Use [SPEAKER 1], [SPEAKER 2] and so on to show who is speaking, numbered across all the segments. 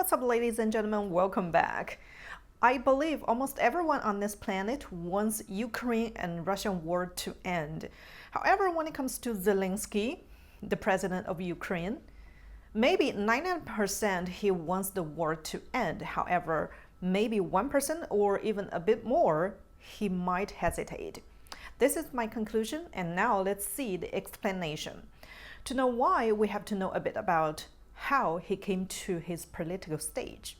[SPEAKER 1] What's up, ladies and gentlemen? Welcome back. I believe almost everyone on this planet wants Ukraine and Russian war to end. However, when it comes to Zelensky, the president of Ukraine, maybe 99% he wants the war to end. However, maybe 1% or even a bit more, he might hesitate. This is my conclusion, and now let's see the explanation. To know why, we have to know a bit about how he came to his political stage.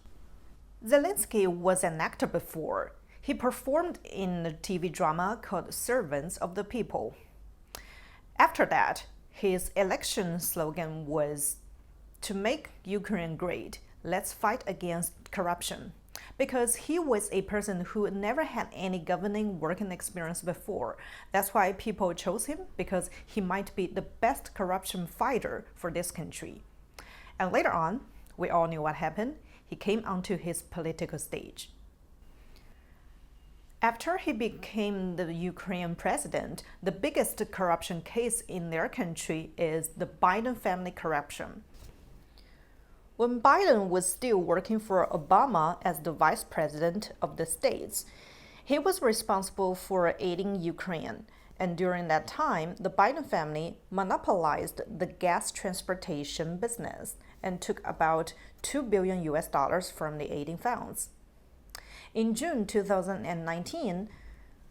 [SPEAKER 1] Zelensky was an actor before. He performed in a TV drama called Servants of the People. After that, his election slogan was, "To make Ukraine great, let's fight against corruption." Because he was a person who never had any governing working experience before. That's why people chose him, because he might be the best corruption fighter for this country. And later on, we all knew what happened. He came onto his political stage. After he became the Ukrainian president, the biggest corruption case in their country is the Biden family corruption. When Biden was still working for Obama as the vice president of the States, he was responsible for aiding Ukraine. And during that time, the Biden family monopolized the gas transportation business and took about $2 billion from the aiding funds. In June 2019,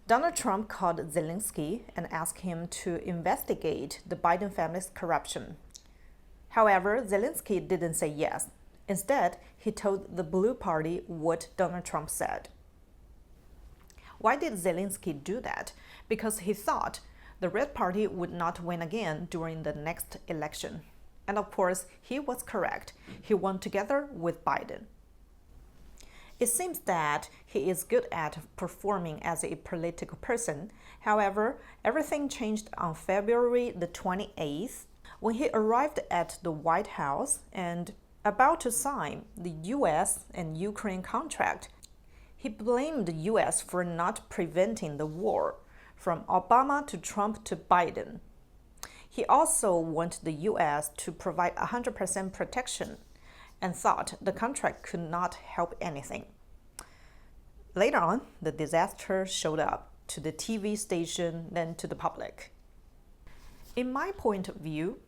[SPEAKER 1] Donald Trump called Zelensky and asked him to investigate the Biden family's corruption. However, Zelensky didn't say yes. Instead, he told the Blue Party what Donald Trump said. Why did Zelensky do that? Because he thought the Red Party would not win again during the next election. And of course, he was correct. He won together with Biden. It seems that he is good at performing as a political person. However, everything changed on February the 28th when he arrived at the White House and about to sign the US and Ukraine contract. He blamed the US for not preventing the war, from Obama to Trump to Biden. He also wanted the US to provide 100% protection and thought the contract could not help anything. Later on, the disaster showed up to the TV station, then to the public. In my point of view,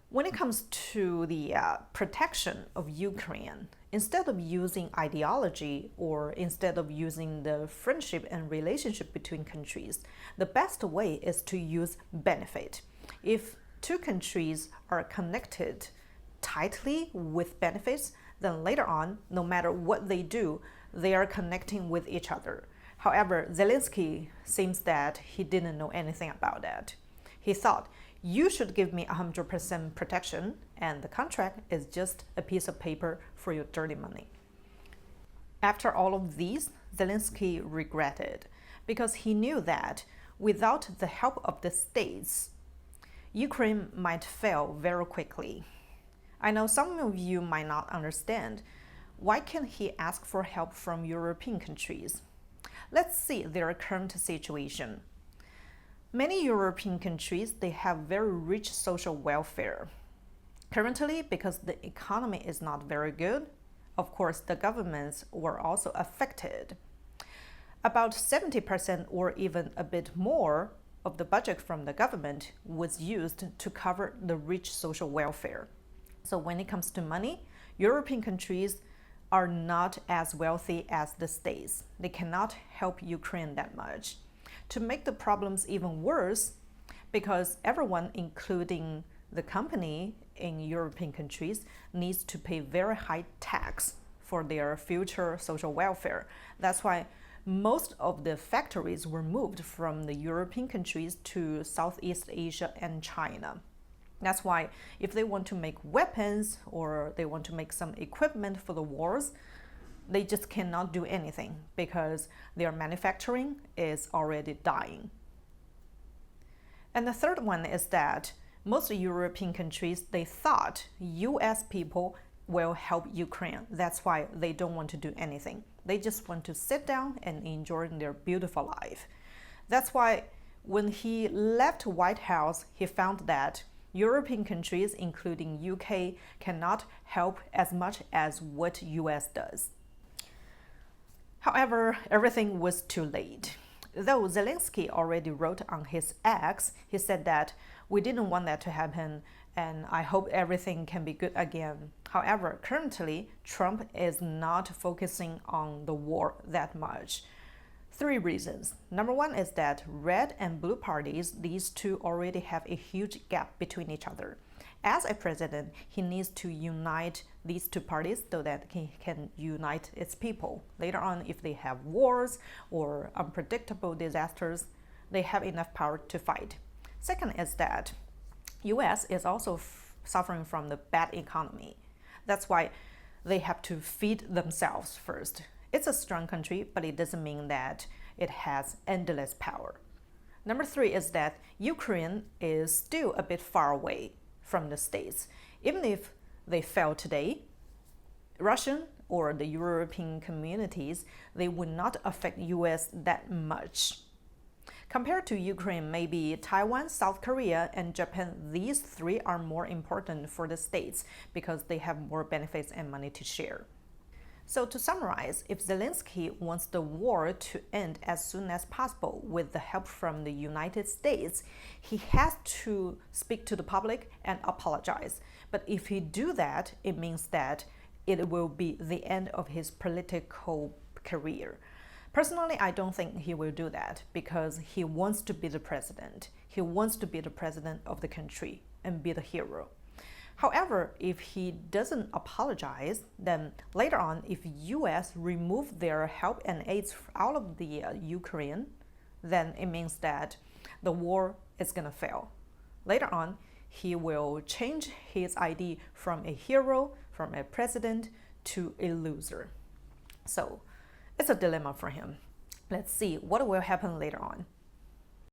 [SPEAKER 1] when it comes to the protection of Ukraine, instead of using ideology or instead of using the friendship and relationship between countries, the best way is to use benefit. If two countries are connected tightly with benefits, then later on, no matter what they do, they are connecting with each other. However, Zelensky seems that he didn't know anything about that. He thought, you should give me 100% protection, and the contract is just a piece of paper for your dirty money. After all of these, Zelensky regretted, because he knew that without the help of the states, Ukraine might fail very quickly. I know some of you might not understand. Why can't he ask for help from European countries? Let's see their current situation. Many European countries, they have very rich social welfare. Currently, because the economy is not very good, of course, the governments were also affected. About 70% or even a bit more of the budget from the government was used to cover the rich social welfare. So when it comes to money, European countries are not as wealthy as the states. They cannot help Ukraine that much. To make the problems even worse, because everyone, including the company in European countries, needs to pay very high tax for their future social welfare. That's why most of the factories were moved from the European countries to Southeast Asia and China. That's why if they want to make weapons or they want to make some equipment for the wars, they just cannot do anything because their manufacturing is already dying. And the third one is that most European countries, they thought US people will help Ukraine. That's why they don't want to do anything. They just want to sit down and enjoy their beautiful life. That's why when he left White House, he found that European countries, including UK, cannot help as much as what US does. However, everything was too late. Though Zelensky already wrote on his X, he said that we didn't want that to happen and I hope everything can be good again. However, currently, Trump is not focusing on the war that much. 3 reasons. Number 1 is that red and blue parties, these two already have a huge gap between each other. As a president, he needs to unite these 2 parties so that he can unite its people. Later on, if they have wars or unpredictable disasters, they have enough power to fight. Second is that US is also suffering from the bad economy. That's why they have to feed themselves first. It's a strong country, but it doesn't mean that it has endless power. Number 3 is that Ukraine is still a bit far away from the States. Even if they fail today, Russian or the European communities, they would not affect US that much. Compared to Ukraine, maybe Taiwan, South Korea, and Japan, these 3 are more important for the States because they have more benefits and money to share. So to summarize, if Zelensky wants the war to end as soon as possible with the help from the United States, he has to speak to the public and apologize. But if he do that, it means that it will be the end of his political career. Personally, I don't think he will do that because he wants to be the president. He wants to be the president of the country and be the hero. However, if he doesn't apologize, then later on, if US remove their help and aids out of the Ukraine, then it means that the war is going to fail. Later on, he will change his ID from a hero, from a president, to a loser. So it's a dilemma for him. Let's see what will happen later on.